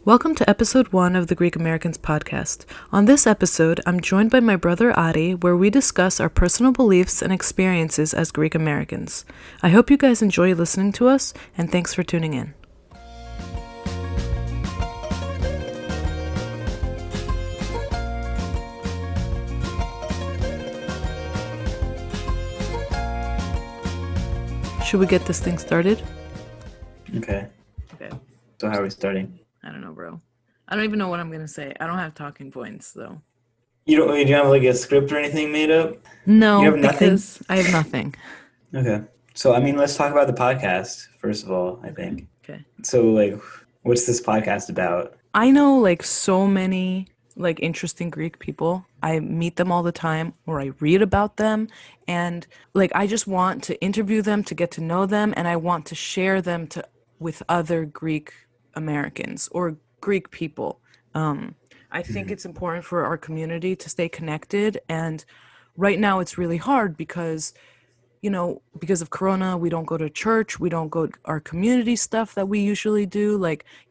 Welcome to episode 1 of the Greek Americans podcast. On this episode, I'm joined by my brother Ari, where we discuss our personal beliefs and experiences as Greek Americans. I hope you guys enjoy listening to us, and thanks for tuning in. Should we get this thing started? Okay. Okay. So how are we starting? I don't know, bro. I don't even know what I'm going to say. I don't have talking points, though. You don't have like a script or anything made up? No, You have nothing? because I have nothing. Okay. So let's talk about the podcast first of all, I think. Okay. So what's this podcast about? I know so many interesting Greek people. I meet them all the time or I read about them, and I just want to interview them to get to know them, and I want to share them with other Greek Americans or Greek people. I think it's important for our community to stay connected, and right now it's really hard because of Corona, we don't go to church, we don't go to our community stuff that we usually do.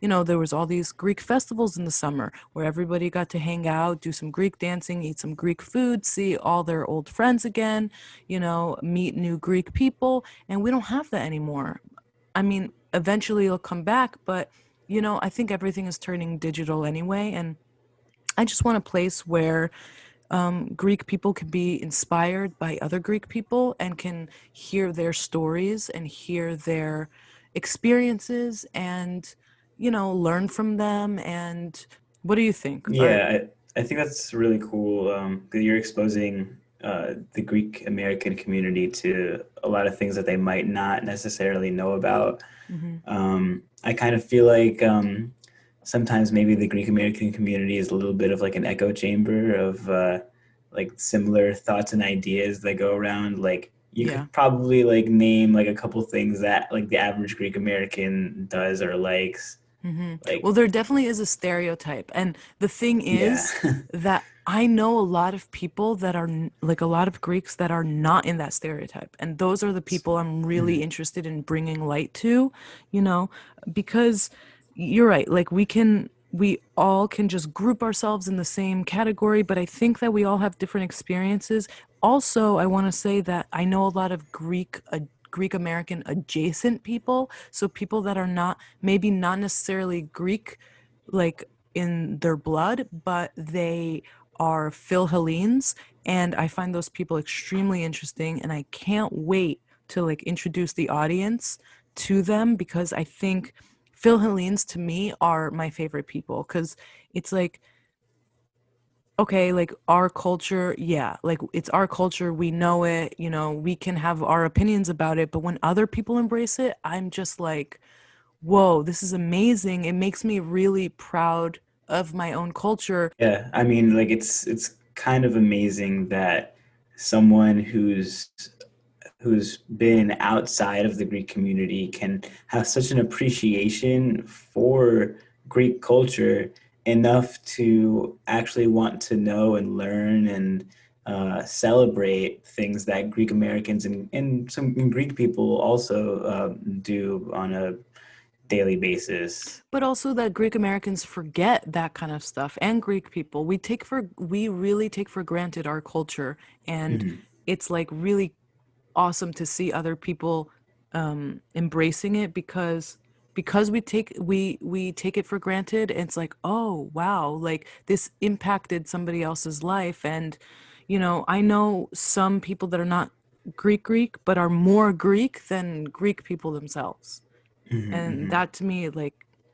There was all these Greek festivals in the summer where everybody got to hang out, do some Greek dancing, eat some Greek food, see all their old friends again, meet new Greek people, and we don't have that anymore. I mean, eventually it'll come back, but I think everything is turning digital anyway, and I just want a place where Greek people can be inspired by other Greek people and can hear their stories and hear their experiences and, learn from them. And what do you think? Yeah, I think that's really cool that you're exposing the Greek American community to a lot of things that they might not necessarily know about. I kind of feel like sometimes maybe the Greek American community is a little bit of like an echo chamber of similar thoughts and ideas that go around. You could probably name a couple things that the average Greek American does or likes. Well, there definitely is a stereotype. And the thing is that I know a lot of people that are a lot of Greeks that are not in that stereotype. And those are the people I'm really interested in bringing light to, because you're right. We all can just group ourselves in the same category, but I think that we all have different experiences. Also, I want to say that I know a lot of Greek American adjacent people, so people that are maybe not necessarily Greek in their blood, but they are Philhellenes, and I find those people extremely interesting, and I can't wait to introduce the audience to them, because I think Philhellenes to me are my favorite people, because it's okay, our culture, it's our culture, we know it, we can have our opinions about it, but when other people embrace it, I'm just whoa, this is amazing. It makes me really proud of my own culture. Yeah, I mean, it's kind of amazing that someone who's been outside of the Greek community can have such an appreciation for Greek culture enough to actually want to know and learn and celebrate things that Greek Americans and some Greek people also do on a daily basis. But also that Greek Americans forget that kind of stuff, and Greek people, we really take for granted our culture, and it's really awesome to see other people embracing it, because we take it for granted, and it's oh wow, this impacted somebody else's life. And I know some people that are not Greek but are more Greek than Greek people themselves. And that to me,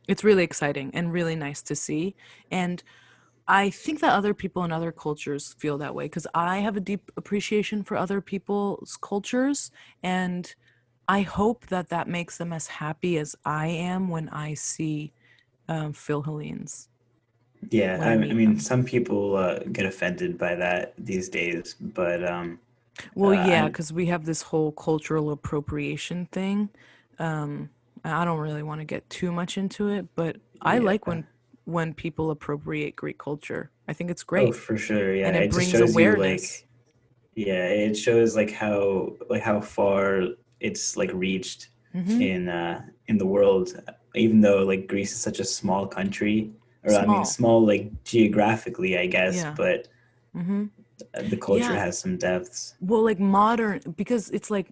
it's really exciting and really nice to see. And I think that other people in other cultures feel that way, because I have a deep appreciation for other people's cultures, and I hope that makes them as happy as I am when I see Philhellenes. Yeah, when I I meet mean, them. some people get offended by that these days, but Well, yeah, I because we have this whole cultural appropriation thing. I don't really want to get too much into it, but I like yeah. when people appropriate Greek culture. I think it's Oh, great, for sure. Yeah, and it it just brings shows you awareness. yeah, it shows how far it's reached in the world. even though like Greece is such a small country, or I mean Small. small like geographically, I guess, Yeah. but Mm-hmm. the culture Yeah. has some depths. Well, like modern, because it's like,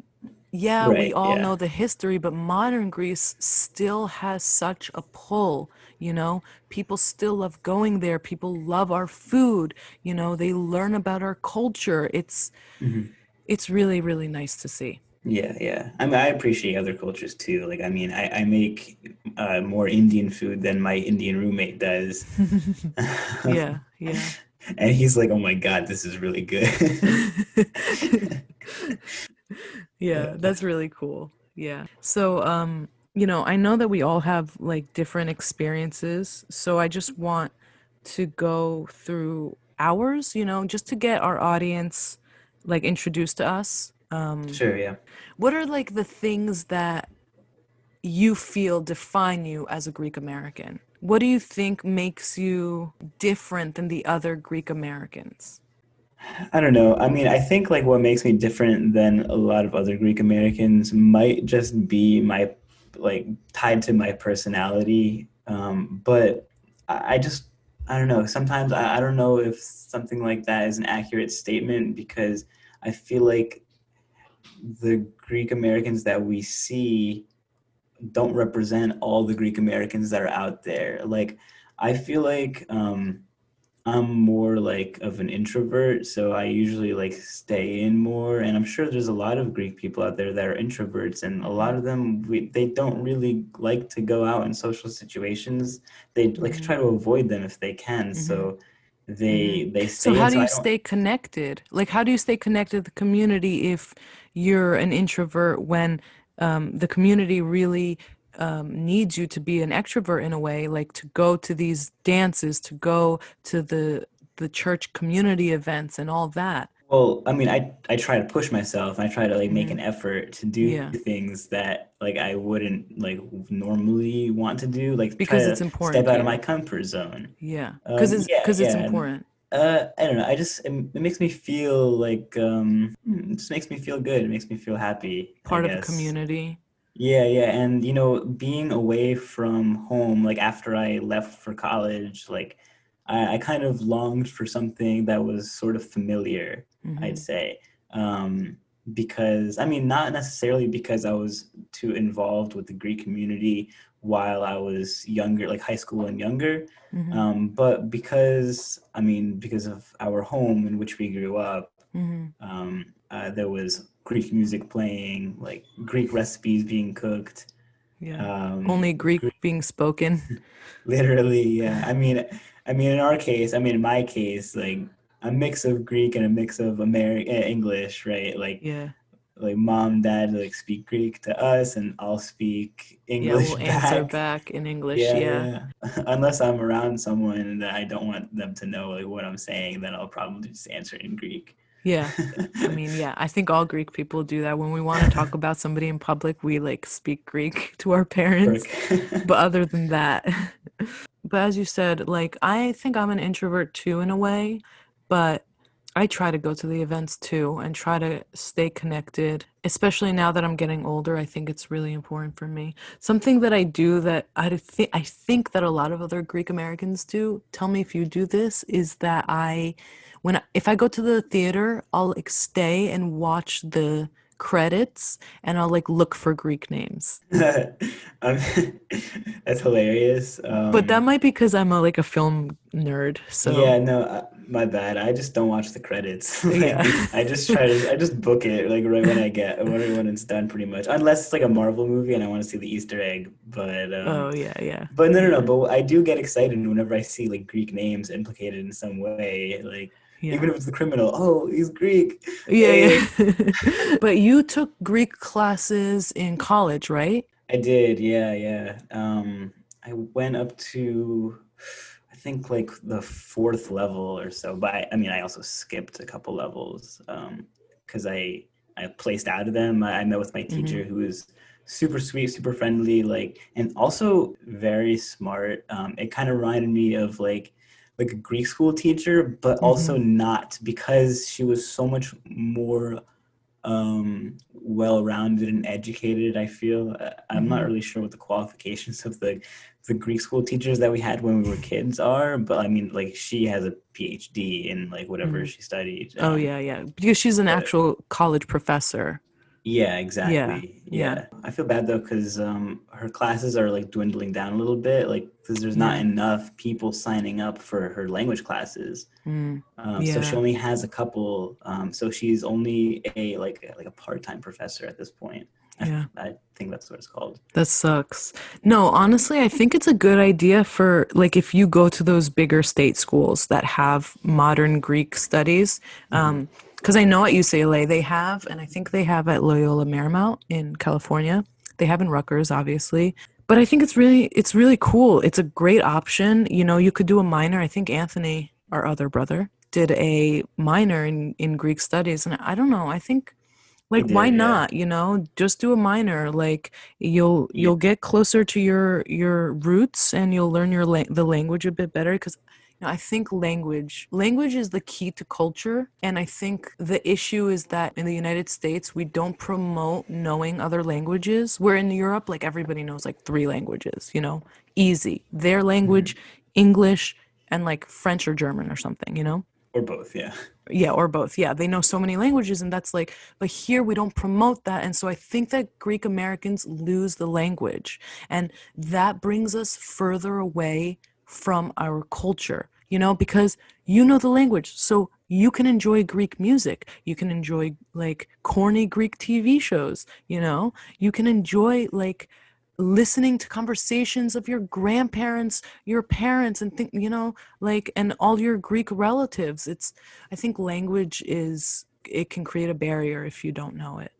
yeah, we Right. all Yeah. know the history, but modern Greece still has such a pull, you know? People still love going there. People love our food, you know, they learn about our culture. Mhm. It's really, really nice to see. Yeah, yeah. I mean, I appreciate other cultures too. Like, I mean, I make more Indian food than my Indian roommate does. Yeah, yeah. And he's like, "Oh my God, this is really good." Yeah, that's really cool. Yeah. So, you know, I know that we all have like different experiences, so I just want to go through ours, you know, just to get our audience like introduced to us. Sure, yeah. What are like the things that you feel define you as a Greek American? What do you think makes you different than the other Greek Americans? I don't know. I mean, I think like what makes me different than a lot of other Greek Americans might just be my like tied to my personality. But I just I don't know. Sometimes I don't know if something like that is an accurate statement because I feel like the Greek Americans that we see don't represent all the Greek Americans that are out there. Like I feel like I'm more like of an introvert, so I usually like stay in more. And I'm sure there's a lot of Greek people out there that are introverts, and a lot of them they don't really like to go out in social situations. They like Mm-hmm. try to avoid them if they can. Mm-hmm. So Mm-hmm. they So stay in. how do So you I don't. stay connected? Like, how do you stay connected to the community if you're an introvert when the community really needs you to be an extrovert in a way, like to go to these dances, to go to the church community events and all that? Well, I mean, I try to push myself. I try to like make Hmm. an effort to do Yeah, things that like I wouldn't like normally want to do. Like try because it's to step important to out of my you. comfort zone. Yeah, Yeah, because it's yeah, and important. I don't know. It makes me feel like it just makes me feel good. It makes me feel happy, I Part of a guess. community. Yeah, yeah, and you know, being away from home, like after I left for college, like I kind of longed for something that was sort of familiar, I'd Hmm. say. Um, because I mean, not necessarily because I was too involved with the Greek community while I was younger, like high school and younger, Hmm. but because I mean, because of our home in which we grew up, Hmm. there was Greek music playing, like Greek recipes being cooked. Yeah. Only Um, Greek being spoken. Literally, yeah. I mean, in our case, I mean, in my case, like a mix of Greek and a mix of American English, right? Yeah. Like mom, dad, like speak Greek to us, and I'll speak Yeah, English we'll answer back. back in English. Yeah, Yeah. yeah. Unless I'm around someone that I don't want them to know like what I'm saying, then I'll probably just answer in Greek. Yeah. I mean, yeah, I think all Greek people do that. When we want to talk about somebody in public, we like speak Greek to our parents. Work. But other than that, but as you said, like I think I'm an introvert too in a way, but I try to go to the events too and try to stay connected, especially now that I'm getting older. I think it's really important for me. Something that I do that I think that a lot of other Greek Americans do, tell me if you do this, is that if I go to the theater, I'll like stay and watch the credits and I'll like look for Greek names. Um, that's hilarious. But that might be because I'm a like a film nerd, so Yeah, no, my bad. I just don't watch the credits. yeah. Like, I just book it like right when I get when it's done, pretty much. Unless it's like a Marvel movie and I want to see the Easter egg. Oh yeah, yeah, But no, no, no. yeah, But I do get excited whenever I see like Greek names implicated in some way. Like, even yeah, if it's the criminal, oh, he's Greek. yeah, Hey. yeah. But you took Greek classes in college, right? I did, yeah, yeah. I went up to, I think like the fourth level or so, but I mean, I also skipped a couple levels because I placed out of them. I met with my Mm-hmm. teacher who was super sweet, super friendly, like, and also very smart. It kind of reminded me of like a Greek school teacher, but also Mm-hmm. not because she was so much more well-rounded and educated. I feel I'm not Hmm. really sure what the qualifications of the Greek school teachers that we had when we were kids are, but I mean, like she has a PhD in like whatever Mm. she studied. Oh yeah, yeah. Because she's an But actual college professor. yeah, Yeah, exactly. yeah, Yeah. I feel bad though because her classes are like dwindling down a little bit, like because there's not yeah. enough people signing up for her language classes. Mm. So she Yeah, only has a couple. So she's only like a part-time professor at this point. yeah. I think that's what it's called. That sucks. No, honestly, I think it's a good idea for like if you go to those bigger state schools that have modern Greek studies. Hmm. Because I know at UCLA they have, and I think they have at Loyola Marymount in California. They have in Rutgers, obviously. But I think it's really cool. It's a great option. You know, you could do a minor. I think Anthony, our other brother, did a minor in Greek studies, and I don't know. I think He like why did, yeah, not, just do a minor. Like you'll yeah. get closer to your roots and you'll learn the language a bit better because I think language is the key to culture, and I think the issue is that in the United States we don't promote knowing other languages, where in Europe like everybody knows like three languages, easy, their Mhm. language, English, and like French or German or something. Or both, yeah. Yeah, or both. Yeah, they know so many languages, and that's like, but here we don't promote that. And so I think that Greek Americans lose the language, and that brings us further away from our culture, because you know the language. So you can enjoy Greek music. You can enjoy like corny Greek TV shows, you can enjoy like listening to conversations of your grandparents, your parents, and think, like, and all your Greek relatives. I think language it can create a barrier if you don't know it.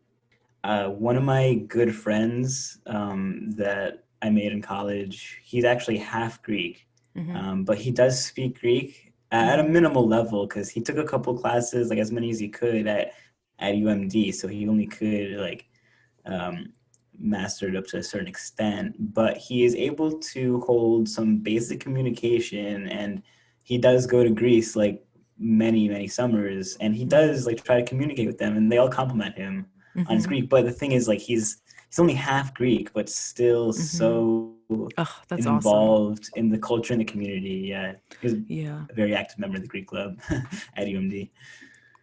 One of my good friends that I made in college, he's actually half Greek, Hmm. but he does speak Greek at a Hmm. minimal level because he took a couple classes, like as many as he could at UMD, so he only could like um, master it up to a certain extent. But he is able to hold some basic communication, and he does go to Greece like many summers, and he does like try to communicate with them, and they all compliment him on his Hmm. Greek. But the thing is, like he's only half Greek, but still Hmm. so Oh, that's awesome. involved in the culture and the community. Yeah, he was Yeah. a very active member of the Greek club at UMD.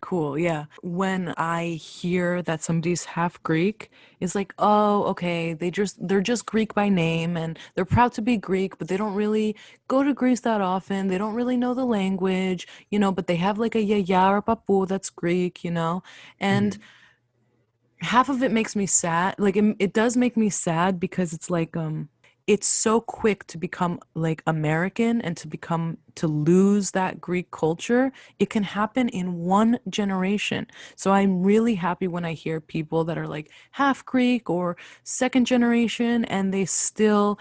Cool. Yeah. When I hear that somebody's half Greek, it's like, oh, okay, they're just Greek by name and they're proud to be Greek, but they don't really go to Greece that often. They don't really know the language, but they have like a yaya or papu that's Greek, and Mhm. half of it makes me sad. Like it does make me sad because it's like it's so quick to become like American and to lose that Greek culture. It can happen in one generation. So I'm really happy when I hear people that are like half Greek or second generation and they still,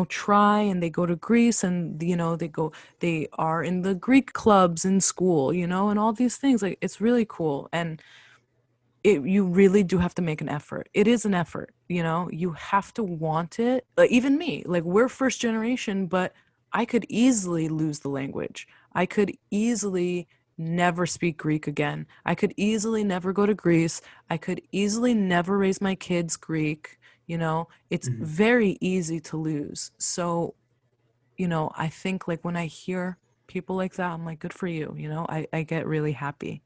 try and they go to Greece and they are in the Greek clubs in school, and all these things. Like it's really cool. And you really do have to make an effort. It is an effort, you have to want it. Even me, like we're first generation, but I could easily lose the language. I could easily never speak Greek again. I could easily never go to Greece. I could easily never raise my kids Greek. It's Mhm. very easy to lose. So, I think like when I hear people like that, I'm like, good for you. I get really happy.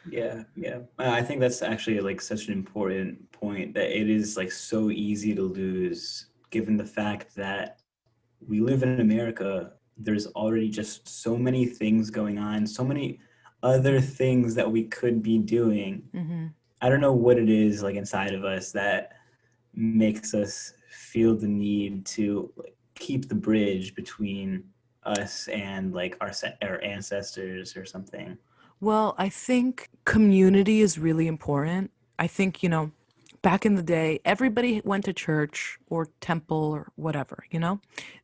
Yeah, yeah. I think that's actually like such an important point that it is like so easy to lose given the fact that we live in America. There's already just so many things going on, so many other things that we could be doing. Mm-hmm. I don't know what it is like inside of us that makes us feel the need to like, keep the bridge between us and like our ancestors or something. Well, I think community is really important. I think, back in the day, everybody went to church or temple or whatever,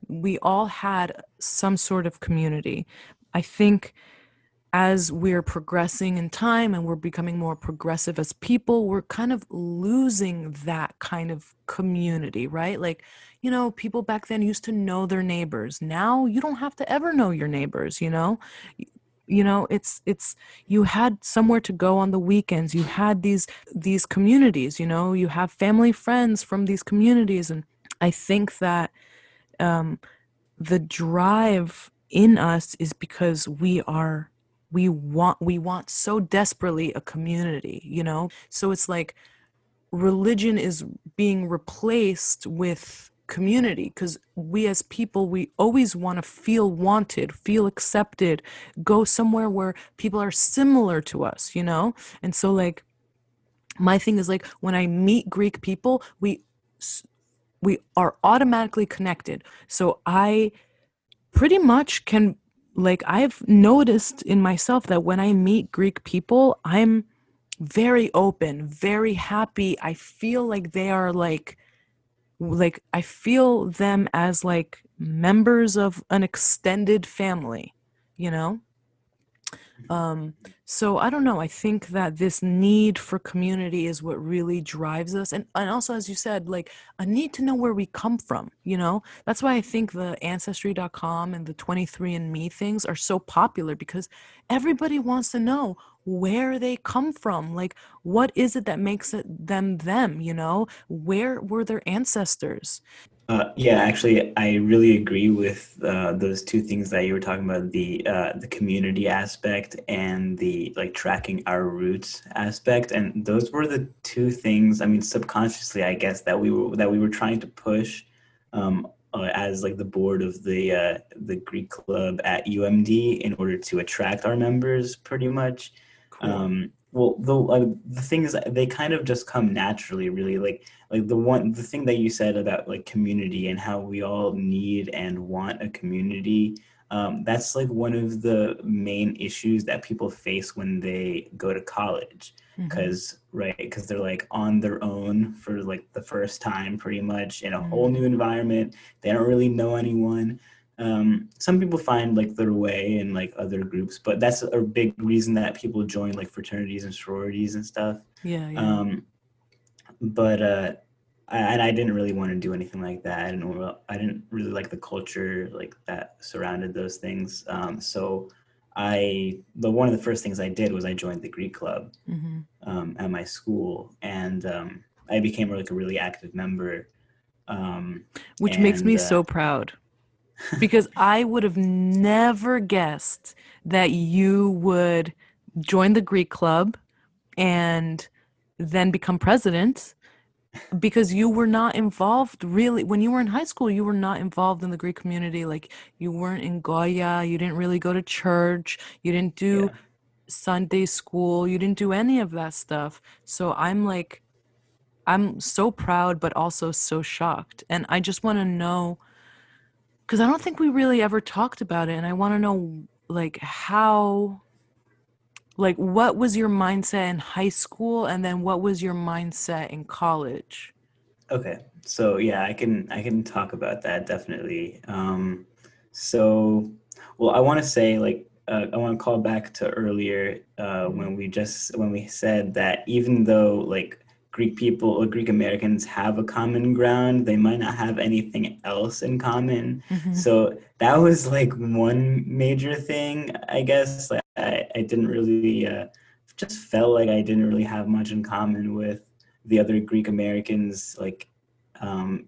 We all had some sort of community. I think as we're progressing in time and we're becoming more progressive as people, we're kind of losing that kind of community, right? Like, people back then used to know their neighbors. Now you don't have to ever know your neighbors. you know, it's you had somewhere to go on the weekends. You had these communities, you know, you have family friends from these communities. And I think that the drive in us is because we want so desperately a community, you know. So it's like religion is being replaced with community, because we as people, we always want to feel wanted, feel accepted, go somewhere where people are similar to us, you know. And so like my thing is like when I meet Greek people, we are automatically connected. So I pretty much can, like, I've noticed in myself that when I meet Greek people, I'm very open, very happy. I feel like they are like I feel them as like members of an extended family, you know? Um, so I don't know. I think that this need for community is what really drives us. And also, as you said, like a need to know where we come from, you know? That's why I think the ancestry.com and the 23andMe things are so popular, because everybody wants to know where they come from. Like, what is it that makes them, you know? Where were their ancestors? Yeah, actually, I really agree with those two things that you were talking about, the community aspect and the like tracking our roots aspect. And those were the two things, I mean, subconsciously, I guess, that we were trying to push as like the board of the Greek club at UMD in order to attract our members, pretty much. Cool. Well, the thing is, they kind of just come naturally, really. Like the thing that you said about like community and how we all need and want a community, that's like one of the main issues that people face when they go to college, Mm-hmm. because they're like on their own for like the first time, pretty much in a whole new Mm-hmm. environment. They don't really know anyone. Some people find like their way in like other groups, but that's a big reason that people join like fraternities and sororities and stuff. Yeah, yeah. um, but and I didn't really want to do anything like that. I didn't really like the culture like that surrounded those things. So the one of the first things I did was I joined the Greek club Mm-hmm. at my school, and I became like a really active member. Um, Which makes and me so proud, because I would have never guessed that you would join the Greek club and then become president, because you were not involved really when you were in high school. You were not involved in the Greek community. Like, you weren't in Goya, you didn't really go to church, you didn't do yeah. Sunday school, you didn't do any of that stuff. So I'm like, I'm so proud but also so shocked, and I just want to know, because I don't think we really ever talked about it, and I want to know like how, like what was your mindset in high school, and then what was your mindset in college? Okay. So yeah, I can talk about that definitely. So well, I want to say like I want to call back to earlier Mhm. when we said that even though like Greek people or Greek Americans have a common ground, they might not have anything else in common. Mhm. So that was like one major thing, I guess. Like I didn't really just felt like I didn't really have much in common with the other Greek Americans like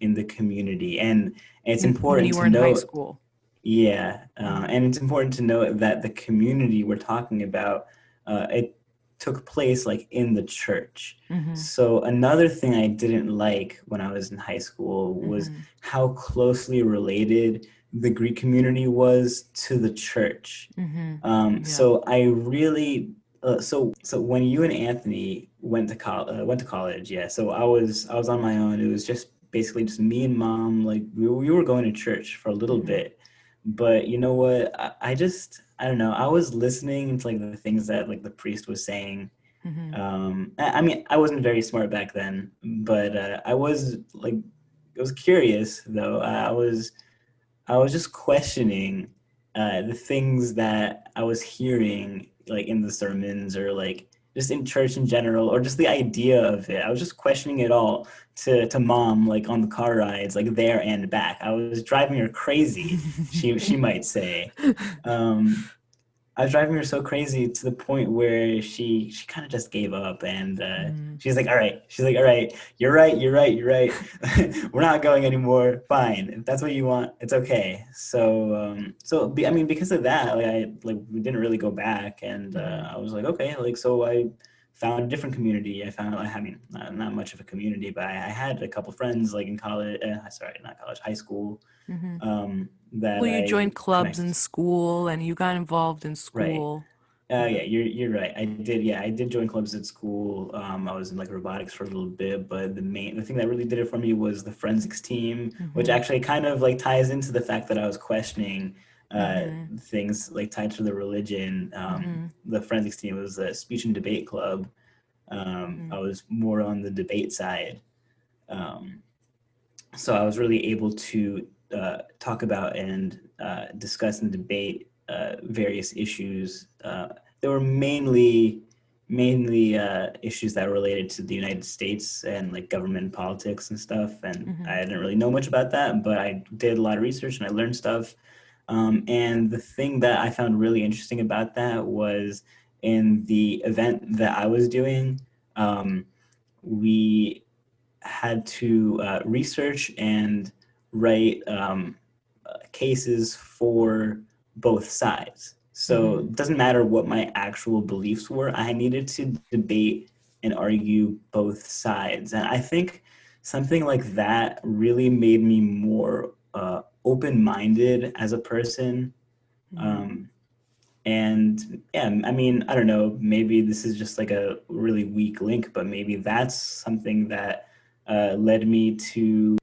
in the community. And it's When important you to were in high note, school. yeah, Mhm. and it's important to note that the community we're talking about, it took place like in the church. Mhm. So another thing I didn't like when I was in high school was Mhm. how closely related the Greek community was to the church. Mhm. Yeah. So I really so when you and Anthony went to college, yeah. So I was on my own. It was just basically just me and mom. Like we were going to church for a little Mhm. bit, but you know what? I don't know. I was listening to like the things that like the priest was saying. Mhm. I mean, I wasn't very smart back then, but I was like, I was curious though. I was just questioning the things that I was hearing, like in the sermons or like just in church in general, or just the idea of it. I was just questioning it all to mom, like on the car rides, like there and back. I was driving her crazy, she might say. Um, I was driving her so crazy to the point where she kind of just gave up, and Mm, she's like, "All right," she's like, "All right, you're right, you're right, you're right. We're not going anymore. Fine, if that's what you want, it's okay." I mean, because of that, we didn't really go back, and mhm, I was like, okay, like so I found a different community. I mean, not much of a community, but I had a couple friends like in college. Sorry, not college, high school, mhm. that Well, you I joined clubs in connected. school and you got involved in Right. school. Yeah, Yeah. you're right. I did. Yeah, I did join clubs at school. I was in like robotics for a little bit, but the thing that really did it for me was the forensics team, which Mhm. actually kind of like ties into the fact that I was questioning Mhm. things like tied to the religion. Mhm. The forensics team was a speech and debate club. I Mhm. was more on the debate side. Um, so I was really able to talk about and discuss and debate various issues. There were mainly issues that were related to the United States and like government and politics and stuff. And I Mhm. didn't really know much about that, but I did a lot of research and I learned stuff. And the thing that I found really interesting about that was in the event that I was doing, we had to research and write cases for both sides. So Mhm. it doesn't matter what my actual beliefs were, I needed to debate and argue both sides. And I think something like that really made me more open minded as a person. Mhm. Um, and yeah, I mean, I don't know, maybe this is just like a really weak link, but maybe that's something that led me to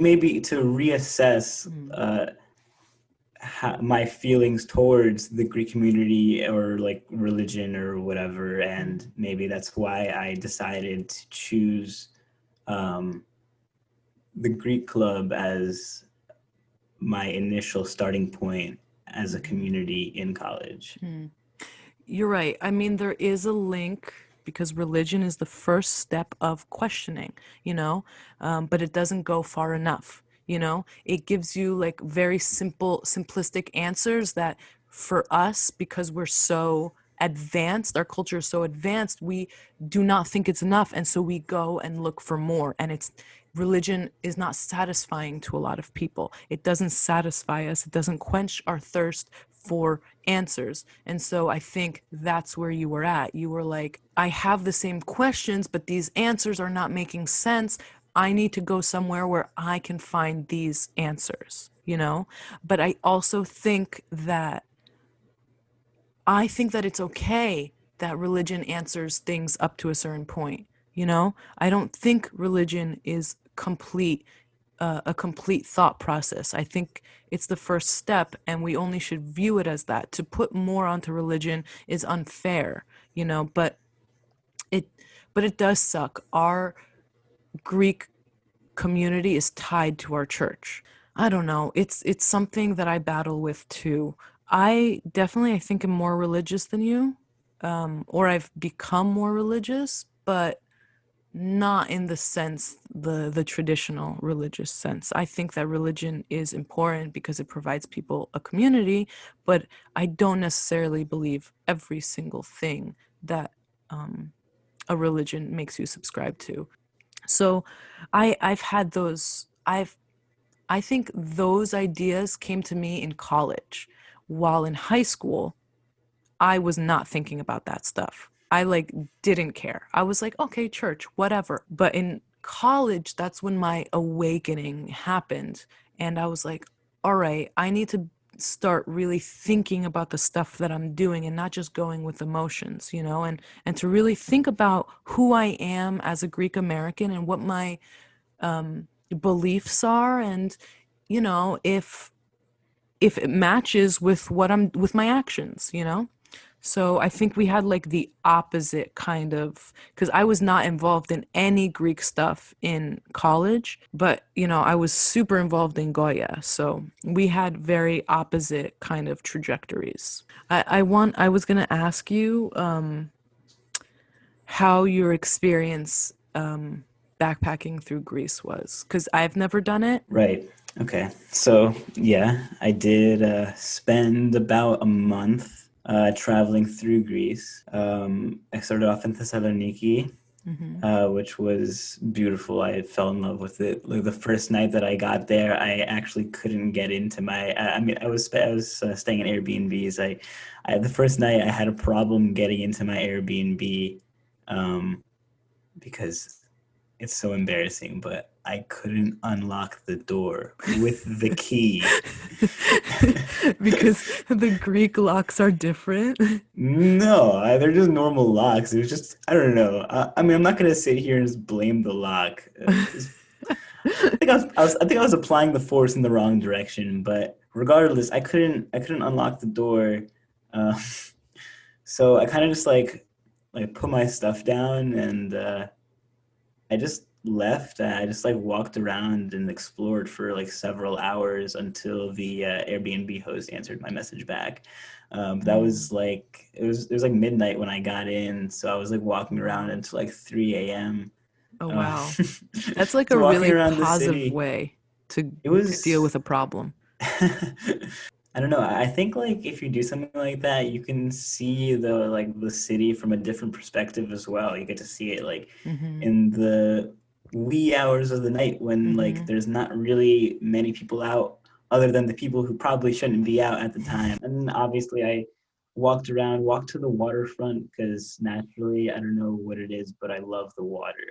maybe to reassess Mhm. my feelings towards the Greek community or like religion or whatever. Mhm. And maybe that's why I decided to choose um, the Greek club as my initial starting point as a Mhm. community in college. Mhm. You're right. I mean, there is a link because religion is the first step of questioning, you know, but it doesn't go far enough. It gives you like very simple, simplistic answers that for us, because we're so advanced, our culture is so advanced, we do not think it's enough. And so we go and look for more. And religion is not satisfying to a lot of people. It doesn't satisfy us, it doesn't quench our thirst for answers. And so I think that's where you were at. You were like, I have the same questions, but these answers are not making sense. I need to go somewhere where I can find these answers. But I think that it's okay that religion answers things up to a certain point. I don't think religion is a complete thought process. I think it's the first step, and we only should view it as that. To put more onto religion is unfair. It but it does suck. Our Greek community is tied to our church. I don't know. It's something that I battle with too. I think I'm more religious than you, or I've become more religious, but not in the traditional religious sense. I think that religion is important because it provides people a community, but I don't necessarily believe every single thing that um, a religion makes you subscribe to. So I've had those I think those ideas came to me in college. While in high school, I was not thinking about that stuff. I like didn't care. I was like, okay, church, whatever. But in college, that's when my awakening happened. And I was like, all right, I need to start really thinking about the stuff that I'm doing and not just going with emotions, and to really think about who I am as a Greek American and what my beliefs are, and if it matches with what I'm with my actions. So I think we had like the opposite kind of, because I was not involved in any Greek stuff in college, but I was super involved in Goya. So we had very opposite kind of trajectories. I was gonna ask you how your experience backpacking through Greece was, because I've never done it. Right. Okay. So yeah, I did spend about a month traveling through Greece. I started off in Thessaloniki, Mm-hmm. which was beautiful. I fell in love with it. Like the first night that I got there, I actually couldn't get into my. I mean, I was staying in Airbnbs. The first night I had a problem getting into my Airbnb, um, because it's so embarrassing. But I couldn't unlock the door with the key. Because the Greek locks are different. No, they're just normal locks. It was just, I don't know. I mean, I'm not gonna sit here and just blame the lock. I think I was applying the force in the wrong direction. But regardless, I couldn't unlock the door. Uh, so I kind of just like put my stuff down, and I just left. I just like walked around and explored for like several hours until the Airbnb host answered my message back. That Mm. was like it was like midnight when I got in, so I was like walking around Wow. until like 3 a.m. Oh, Uh, wow. That's like so a walking really around the positive city, way it to deal was with a problem. I don't know. I think like if you do something like that, you can see the city from a different perspective as well. You get to see it like Mm-hmm. in the wee hours of the night when like Mm-hmm. there's not really many people out other than the people who probably shouldn't be out at the time. And obviously I walked around, walked to the waterfront because naturally, I don't know what it is, but I love the water.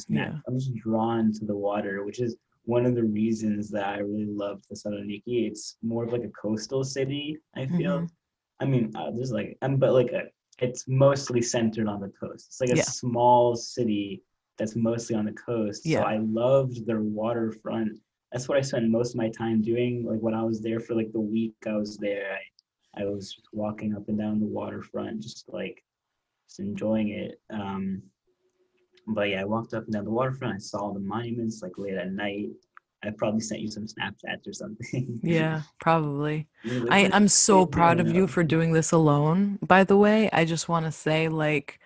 Yeah. I'm just drawn to the water, which is one of the reasons that I really love Thessaloniki. It's more of like a coastal city, I Mm-hmm. feel. I mean, there's like, but like it's mostly centered on the coast. It's like a Yeah. small city that's mostly on the coast. So Yeah. I loved their waterfront. That's what I spent most of my time doing. Like when I was there for like the week I was there, I was just walking up and down the waterfront, just enjoying it. But yeah, I walked up and down the waterfront. I saw the monuments like late at night. I probably sent you some Snapchats or something. Yeah, probably. It's like I'm so it's proud growing of you up. for doing this alone, by the way. I just want to say, like,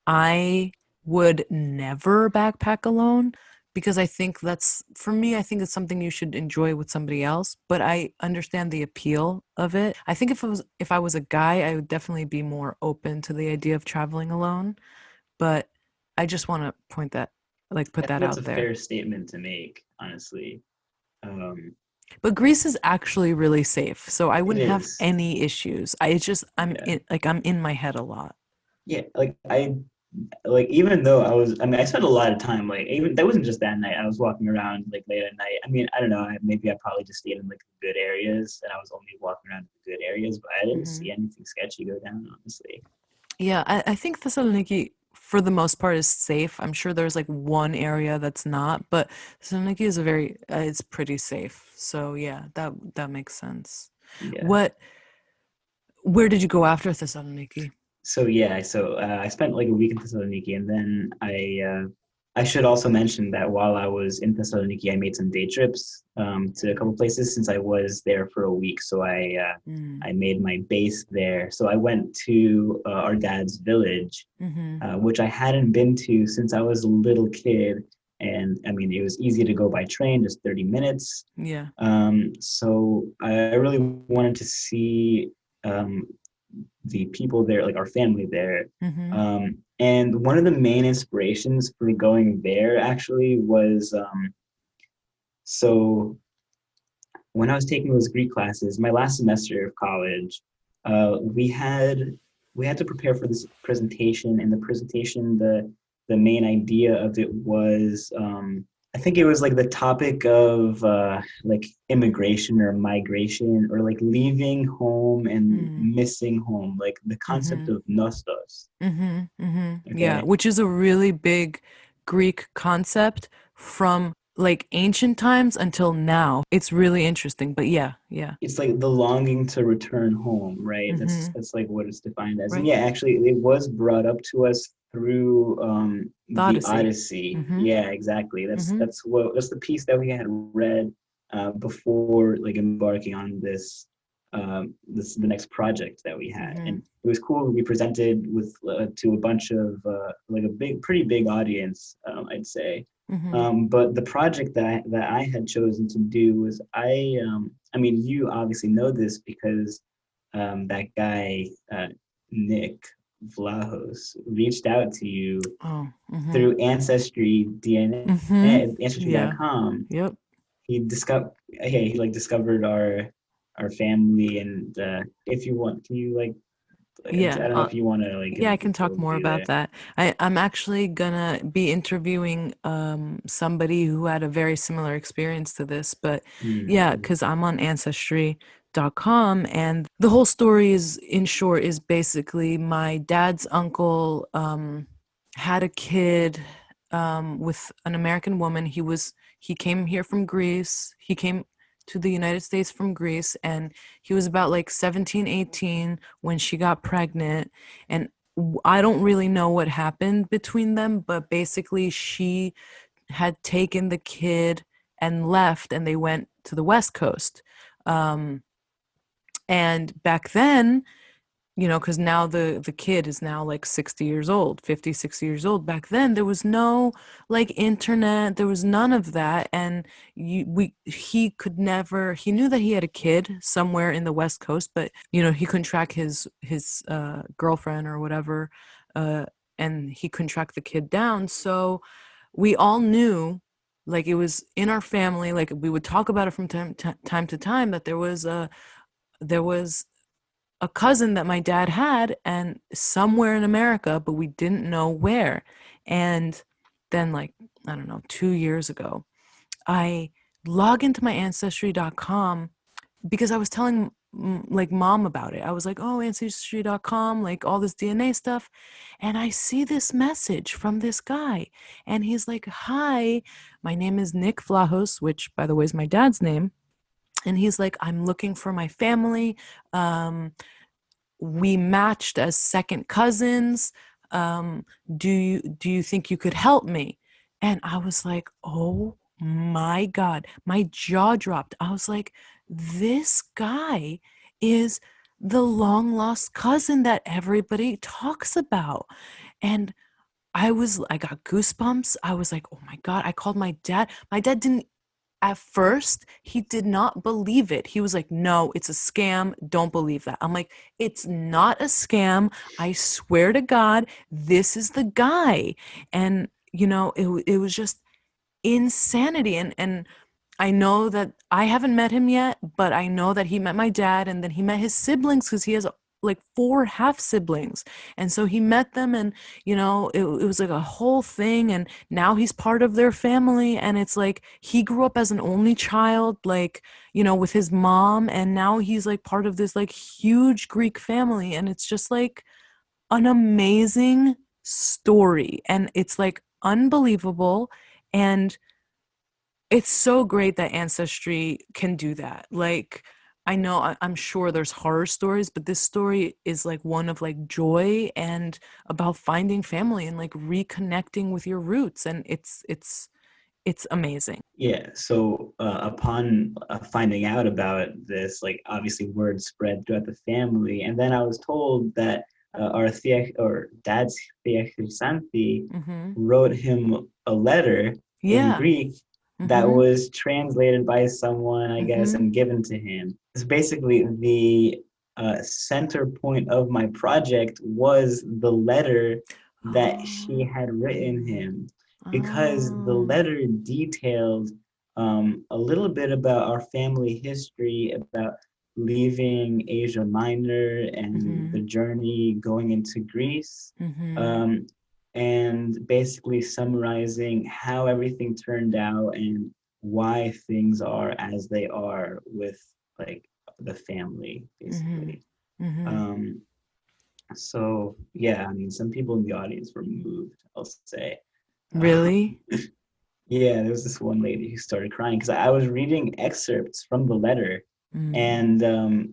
I would never backpack alone because I think that's, for me, I think it's something you should enjoy with somebody else, but I understand the appeal of it. I think if I was a guy, I would definitely be more open to the idea of traveling alone, but I just want to put I think that that's a out there. fair statement to make, honestly. Um, But Greece is actually really safe, so I it wouldn't have is. any issues. I it's just Yeah. I'm in my head a lot. Yeah. Like even though I mean I spent a lot of time like even that wasn't just that night. I was walking around like late at night. I mean, I don't know, maybe I probably just stayed in like the good areas and I was only walking around the good areas, but I didn't Hmm. see anything sketchy go down, honestly. Yeah, I think Thessaloniki, for the most part, is safe. I'm sure there's like one area that's not, but Thessaloniki is it's pretty safe. So yeah, that makes sense. Yeah. What, where did you go after Thessaloniki? So yeah, I spent like a week in Thessaloniki, and then I should also mention that while I was in Thessaloniki, I made some day trips to a couple places since I was there for a week. So Mm. I made my base there. So I went to our dad's village, Mm-hmm. which I hadn't been to since I was a little kid, and I mean it was easy to go by train, just 30 minutes. Yeah. So I really wanted to see um, the people there, like our family there. Mm-hmm. And one of the main inspirations for going there actually was so when I was taking those Greek classes, my last semester of college, we had to prepare for this presentation, and the presentation, the main idea of it was I think it was like the topic of like immigration or migration or like leaving home and Mm. missing home, like the concept Mm-hmm. of nostos. Mm-hmm. Mm-hmm. Yeah, Okay, which is a really big Greek concept from like ancient times until now. It's really interesting, but yeah, yeah. it's like the longing to return home, right? Mm-hmm. That's like what it's defined as. And Right. yeah, actually, it was brought up to us through The the Odyssey. Odyssey. Mm-hmm. Yeah, exactly. Mm-hmm. That's the piece that we had read before like embarking on this the next project that we had, Mm-hmm. and it was cool. We presented with to a bunch of like a pretty big audience, I'd say. Mm-hmm. But the project that I had chosen to do was I mean, you obviously know this because that guy Nick Vlahos reached out to you Oh. Mhm. through Ancestry DNA, Mhm. Yeah. Ancestry.com. Yep. He discovered, hey, he like discovered our family, and if you want, can you like, I Yeah. don't know if you want to like give Yeah, a I can brief talk more overview about there. that. I'm actually gonna be interviewing somebody who had a very similar experience to this, but yeah, Mm-hmm. because I'm on Ancestry.com, and the whole story is, in short, is basically my dad's uncle had a kid with an American woman. He came here from Greece. He came to the United States from Greece, and he was about like 17, 18 when she got pregnant. And I don't really know what happened between them, but basically she had taken the kid and left, and they went to the West Coast. Um, and back then, because now the kid is now like 60 years old, 50, 60 years old. Back then, there was no like internet, there was none of that. And he could never, he knew that he had a kid somewhere in the West Coast, but he couldn't track his girlfriend or whatever, uh, and he couldn't track the kid down. So we all knew, like, it was in our family, like we would talk about it from time to time, that there was a cousin that my dad had, and somewhere in America, but we didn't know where. And then, like, I don't know, 2 years ago, I log into my ancestry.com because I was telling like mom about it. I was like, oh, ancestry.com, like all this DNA stuff. And I see this message from this guy. And he's like, hi, my name is Nick Vlahos, which, by the way, is my dad's name. And he's like, I'm looking for my family. We matched as second cousins. Do you think you could help me? And I was like, oh my God, my jaw dropped. I was like, this guy is the long lost cousin that everybody talks about. And I got goosebumps. I was like, oh my God. I called my dad. My dad didn't At first, he did not believe it. He was like, no, it's a scam. Don't believe that. I'm like, it's not a scam. I swear to God, this is the guy. And, it was just insanity. And I know that I haven't met him yet, but I know that he met my dad, and then he met his siblings because he has like four half siblings. And so he met them, and it was like a whole thing. And now he's part of their family. And it's like he grew up as an only child, like, with his mom. And now he's like part of this like huge Greek family. And it's just like an amazing story. And it's like unbelievable. And it's so great that Ancestry can do that. Like, I know, I'm sure there's horror stories, but this story is like one of like joy and about finding family and like reconnecting with your roots. And it's amazing. Yeah, so upon finding out about this, like obviously word spread throughout the family, and then I was told that our or dad's Thea Chrysanthi Hmm. wrote him a letter in Yeah. Greek that Hmm. was translated by someone, I guess, Hmm. and given to him. It's basically the center point of my project was the letter that she Oh. had written him, because the Oh. letter detailed a little bit about our family history, about leaving Asia Minor and Hmm. the journey going into Greece, Hmm. um, and basically summarizing how everything turned out and why things are as they are with like the family, Hmm. basically. Hmm. Um, so yeah, I mean, some people in the audience were moved, I'll say. Really? Yeah, there was this one lady who started crying because I was reading excerpts from the letter, Mm.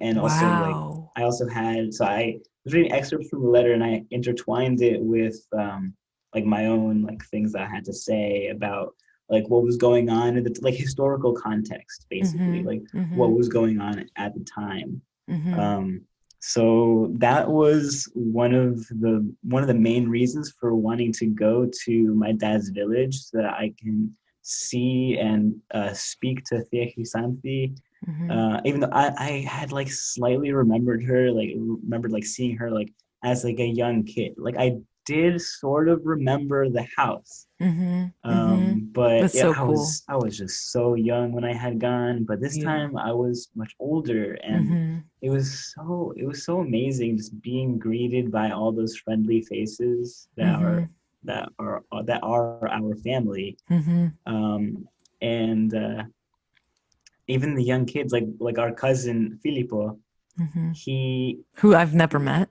and also like Wow. I was reading excerpts from the letter, and I intertwined it with like my own like things that I had to say about like what was going on in the like historical context, basically, Hmm. like what Hmm. was going on at the time. Hmm. Um, so that was one of the main reasons for wanting to go to my dad's village so that I can see and speak to Thea Chrysanthi Mhm. Even though I had like slightly remembered like seeing her like as like a young kid. Like I did sort of remember the house. Mhm. Mhm. But That's yeah, so cool. I was just so young when I had gone, but this Yeah. time I was much older, and Mhm. it was so amazing just being greeted by all those friendly faces Mhm. that are our family. Mhm. Um, and even the young kids, like our cousin Filippo, Mhm. he Who I've never met.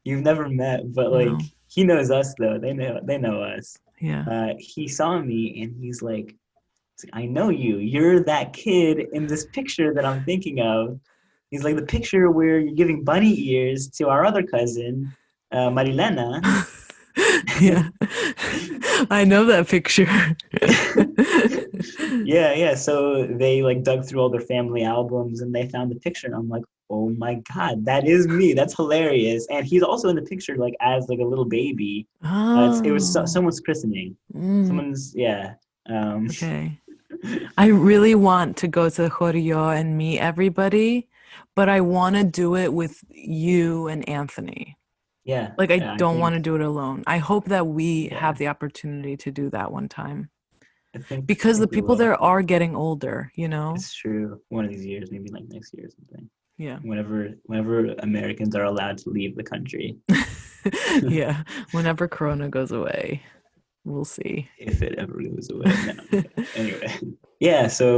you've never met, but like No. he knows us though. They know us. Yeah. He saw me and he's like, I know you. You're that kid in this picture that I'm thinking of. He's like the picture where you're giving bunny ears to our other cousin, Marilena. Yeah. I know that picture. Yeah, yeah. So they like dug through all their family albums and they found the picture, and I'm like, oh my God, that is me. That's hilarious. And he's also in the picture like as like a little baby. It was Oh. someone's christening. Mm, Someone's yeah. Um, okay. I really want to go to Jorio and meet everybody, but I want to do it with you and Anthony. yeah, Like, I yeah. I don't want think to do it alone. I hope that we yeah. have the opportunity to do that one time I because the think we people will. there are getting older, you know? It's true. One of these years, maybe like next year or something. Yeah. Whenever Americans are allowed to leave the country, Yeah. Whenever Corona goes away, we'll see. if it ever goes away. No. Anyway, yeah. So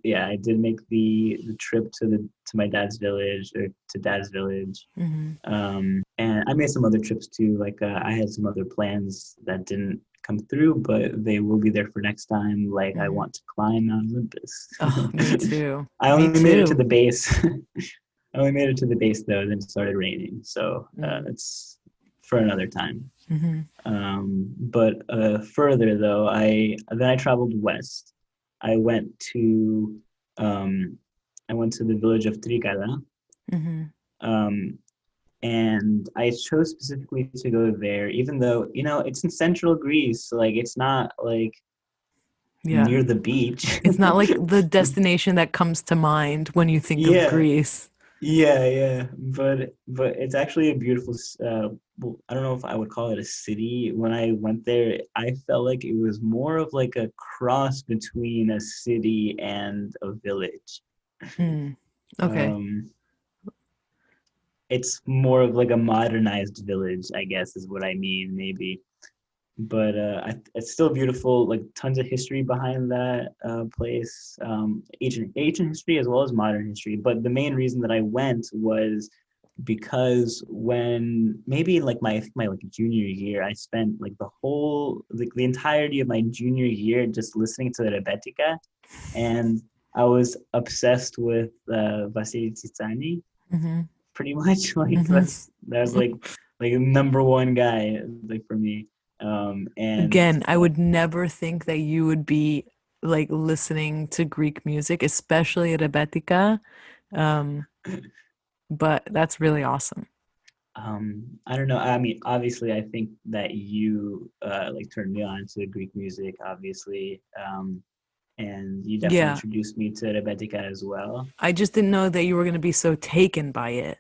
yeah, I did make the trip to my dad's village or to dad's village. Hmm. And I made some other trips too. Like I had some other plans that didn't come through, but they will be there for next time. Like I Hmm. want to climb Mount Olympus. Oh, me too. I Me only made it to too. the base. I only made it to the base though, then it started raining. So it's for another time. Mm-hmm. But further though, I traveled west. I went to um, I went to the village of Trikala, Hmm. um, and I chose specifically to go there, even though it's in central Greece. Like it's not like Yeah. near the beach. It's not like the destination that comes to mind when you think of Yeah, Greece. yeah, yeah, but it's actually a beautiful. Well, I don't know if I would call it a city. When I went there, I felt like it was more of like a cross between a city and a village. Mm. Okay. Um, it's more of like a modernized village, I guess, is what I mean, maybe. But it's still beautiful. Like tons of history behind that place, ancient history as well as modern history. But the main reason that I went was because when maybe in like my like junior year, I spent like the entirety of my junior year just listening to Rebetika, and I was obsessed with Vasily Tsitsani, Hmm. pretty much. Like Hmm. that's like number one guy like for me. And Again, I would never think that you would be like listening to Greek music, especially Rebetika. Um, but that's really awesome. I don't know. I mean, obviously, I think that you like turned me on to Greek music, obviously, and you definitely Yeah, introduced me to Rebetika as well. I just didn't know that you were going to be so taken by it.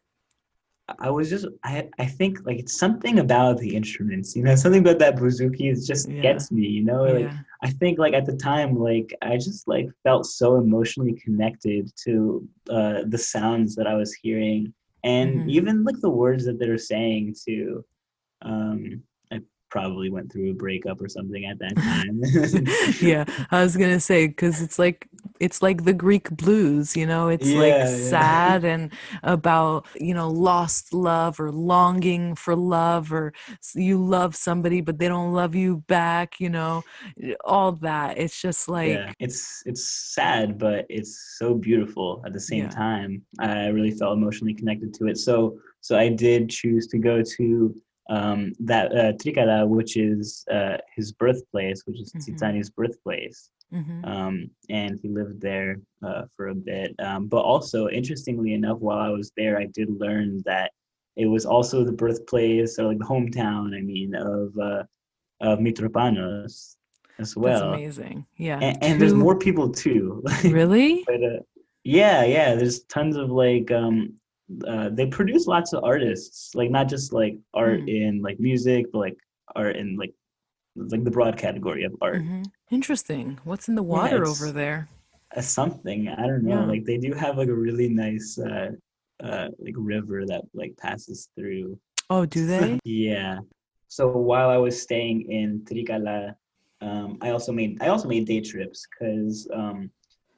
I think like it's something about the instruments, something about that bouzouki is just Yeah, gets me, like yeah. I think like at the time like I just like felt so emotionally connected to the sounds that I was hearing and Hmm. even like the words that they were saying too. I probably went through a breakup or something at that time. Yeah, I was gonna say because it's like the Greek blues, it's like Yeah, yeah. sad and about, lost love or longing for love or you love somebody but they don't love you back, all that. It's just Yeah, like, it's sad, but it's so beautiful at the same yeah. time. I really felt emotionally connected to it. So I did choose to go to that Trikala, which is his birthplace, which is Hmm. Titani's birthplace. Hmm. And he lived there for a bit. But also, interestingly enough, while I was there, I did learn that it was also the birthplace or like the hometown, I mean, of Mitropanos as That's well. amazing. Yeah. And there's Two. more people too. Really? but Yeah. There's tons of like they produce lots of artists, like not just like art Hmm. in like music, but like art in like the broad category of art. Hmm. Interesting. What's in the Yeah, water over it's there? something. I don't know. Yeah. Like they do have like a really nice like river that like passes through. Oh, do they? Yeah. So while I was staying in Tricala, I also made day trips because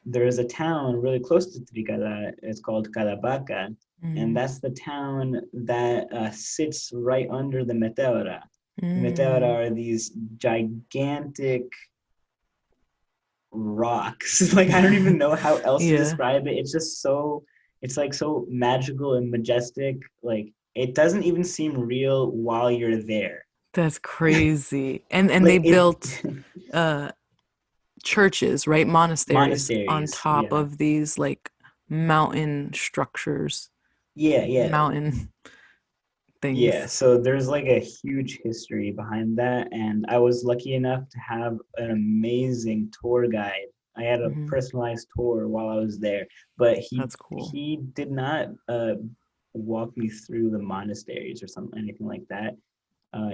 there is a town really close to Tricala. It's called Calabaca, and Mm. that's the town that sits right under the Meteora. The Mm. Meteora are these gigantic rocks. Like I don't even know how else to Yeah. describe it. It's just so it's like so magical and majestic. Like it doesn't even seem real while you're there. That's crazy. And they Like it built uh churches, right? Monasteries on monasteries. top Yeah. of these like mountain structures, Yeah. mountain Yeah, things. so there's like a huge history behind that, and I was lucky enough to have an amazing tour guide. I had a Hmm. personalized tour while I was there, but That's cool. he did not walk me through the monasteries or something anything like that.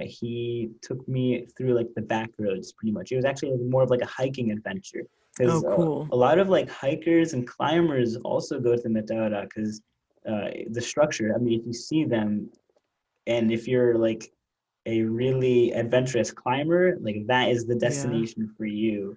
He took me through like the back roads pretty much. It was actually more of like a hiking adventure Oh, because cool. a lot of like hikers and climbers also go to the Meteora because the structure. I mean, if you see them, and if you're like a really adventurous climber, like that is the Yeah. destination for you.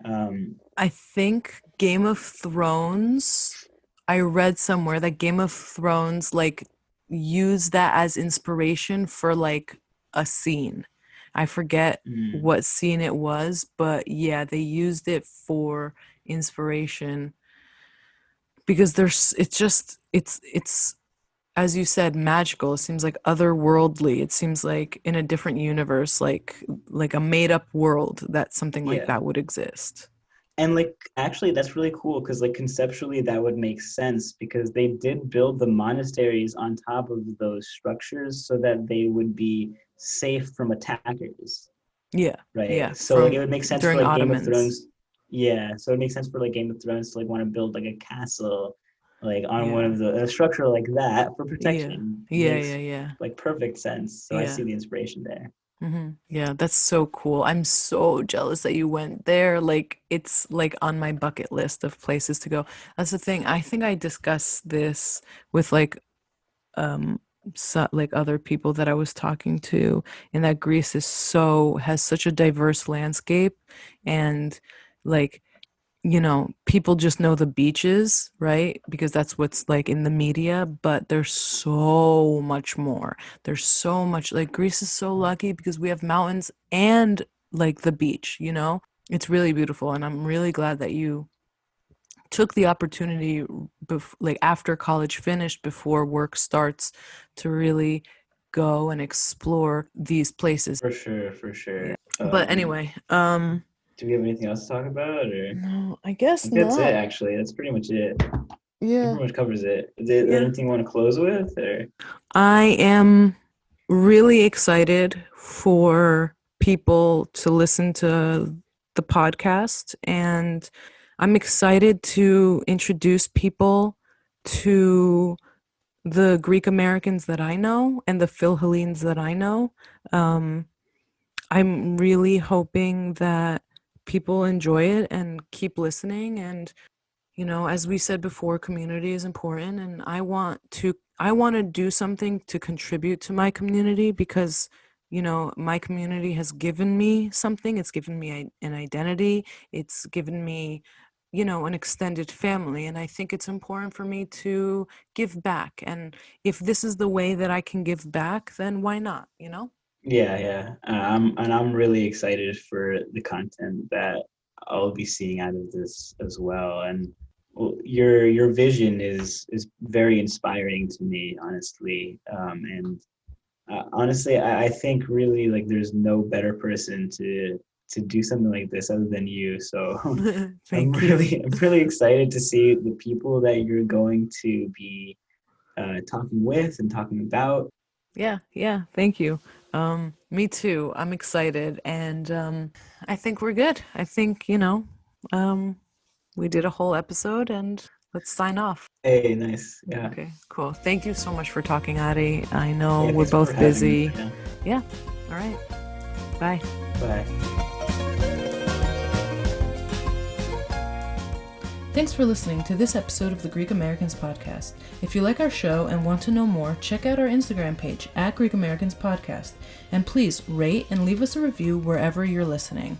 Um, I think Game of Thrones, I read somewhere that Game of Thrones like used that as inspiration for like a scene. I forget mm, what scene it was, but yeah, they used it for inspiration because there's it's as you said magical. It seems like otherworldly. It seems like in a different universe, like a made up world that something like yeah. that would exist. And like actually that's really cool because like conceptually that would make sense because they did build the monasteries on top of those structures so that they would be safe from attackers, Yeah, yeah, right? So like it from would make sense for during like Game of Ottomans. Thrones. Yeah, so it makes sense for like Game of Thrones to like want to build like a castle like on one Yeah, of the a structure like that for yeah, protection yeah, yeah, makes yeah, like perfect sense. So I yeah. see the inspiration there. Yeah, that's so cool. I'm so jealous that you went there. Like, it's like on my bucket list of places to go. That's the thing. I think I discussed this with um like other people that I was talking to, and that Greece is so has such a diverse landscape, and like people just know the beaches, right? Because that's what's like in the media, but there's so much more. There's so much, like Greece is so lucky because we have mountains and like the beach. It's really beautiful, and I'm really glad that you took the opportunity like after college finished, before work starts, to really go and explore these places. For sure, for Yeah. sure. But anyway, Do we have anything else to talk about, or I no, I guess think that's it. not. Actually, that's pretty much it. That Yeah. pretty much covers it. Is there Yeah. anything you want to close with, or I am really excited for people to listen to the podcast, and I'm excited to introduce people to the Greek Americans that I know and the Phil Hellenes that I know. Um, I'm really hoping that people enjoy it and keep listening. And as we said before, community is important, and I want to do something to contribute to my community because my community has given me something. It's given me an identity. It's given me an extended family, and I think it's important for me to give back. And if this is the way that I can give back, then why not? yeah. I'm really excited for the content that I'll be seeing out of this as well. And well, your vision is very inspiring to me, honestly. And honestly, I think really like there's no better person to do something like this other than you. So Thank you. I'm really excited to see the people that you're going to be talking with and talking about. Yeah, yeah, thank you. Me too. I'm excited, and I think we're good. I think, we did a whole episode, and let's sign off. Hey, nice. Yeah. Okay, cool. Thank you so much for talking, Adi. I know Yeah, we're thanks for both having me. busy. Yeah. All right. Bye. Bye. Thanks for listening to this episode of the Greek Americans Podcast. If you like our show and want to know more, check out our Instagram page @Greek Americans Podcast. And please rate and leave us a review wherever you're listening.